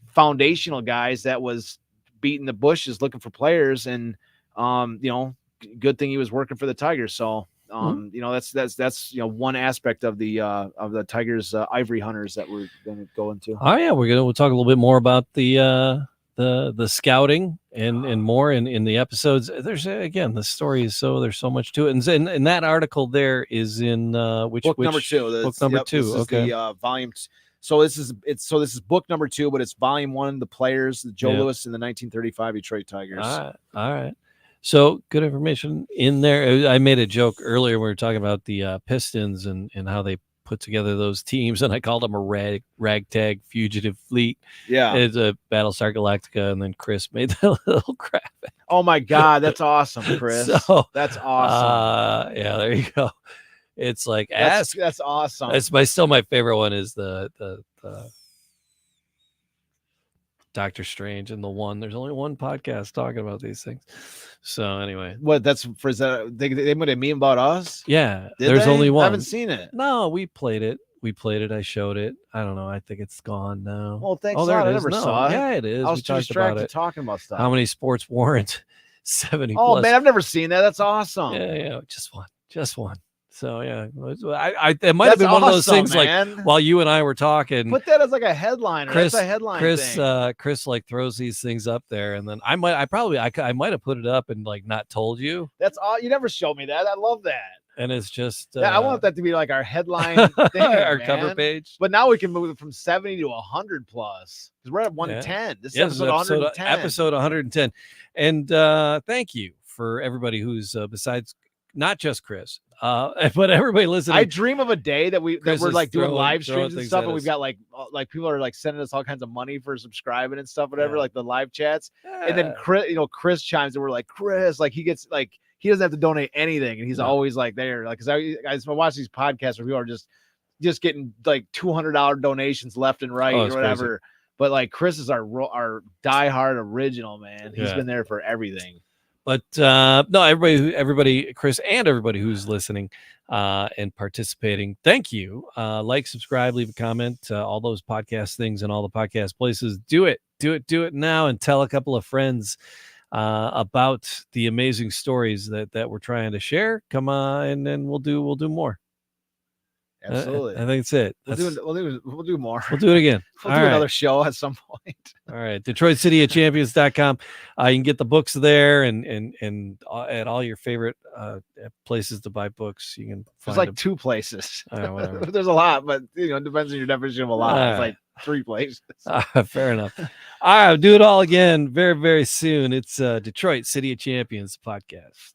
foundational guys that was beating the bushes looking for players, and good thing he was working for the Tigers. So that's one aspect of the Tigers Ivory hunters that we're going to go into. Oh yeah, we'll talk a little bit more about the scouting and more in the episodes. There's again, the story is there's so much to it, and that article there is in book number 2. Book number 2. This okay. Is the volume. So this is book number 2, but it's volume 1. The players, Joe Louis and the 1935 Detroit Tigers. All right. So good information in there. I made a joke earlier. We were talking about the Pistons and how they put together those teams, and I called them a ragtag fugitive fleet. Yeah, it's a Battlestar Galactica, and then Chris made the little graphic. Oh my God, that's awesome, Chris. That's awesome. Yeah, there you go. It's like that's awesome. That's still my favorite one is the Doctor Strange and the one. There's only one podcast talking about these things. So anyway, what that's for? Is that they made a meme about us? Yeah, there's only one. I haven't seen it. No, we played it. I showed it. I don't know. I think it's gone now. Well, thanks. There it is. I never saw it. Yeah, it is. I was too distracted talking about stuff. How many sports warrant 70? Oh plus? Man, I've never seen that. That's awesome. Yeah. Just one. So yeah, it might have been one of those things, man. Like while you and I were talking. Put that as like a headline. That's a headline. Chris like throws these things up there, and then I might have put it up and like not told you. That's all. You never showed me that. I love that. And it's just I want that to be like our headline thing, our cover page. But now we can move it from 70 to 100 plus because we're at 110. Yeah. This is episode 110. Episode 110. And thank you for everybody who's besides not just Chris, but everybody listening. I dream of a day that we're like doing live streams and stuff, and we've got like people are like sending us all kinds of money for subscribing and stuff, whatever, like the live chats. And then Chris chimes and we're like, Chris, like he gets like he doesn't have to donate anything, and he's always like there, like because I watch these podcasts where people are just getting like $200 donations left and right or whatever. Crazy. But like Chris is our diehard original, man. He's been there for everything. But no, everybody, Chris, and everybody who's listening and participating, thank you. Like, subscribe, leave a comment, all those podcast things and all the podcast places. Do it now, and tell a couple of friends about the amazing stories that we're trying to share. Come on, and then we'll do more. Absolutely. I think that's it. We'll do more. We'll do it again. We'll do another show at some point. All right. DetroitCityofChampions.com. You can get the books there and at all your favorite places to buy books. You can find There's like 2 places. There's a lot, but it depends on your definition of a lot. It's like 3 places. Fair enough. All right. Do it all again very, very soon. It's Detroit City of Champions podcast.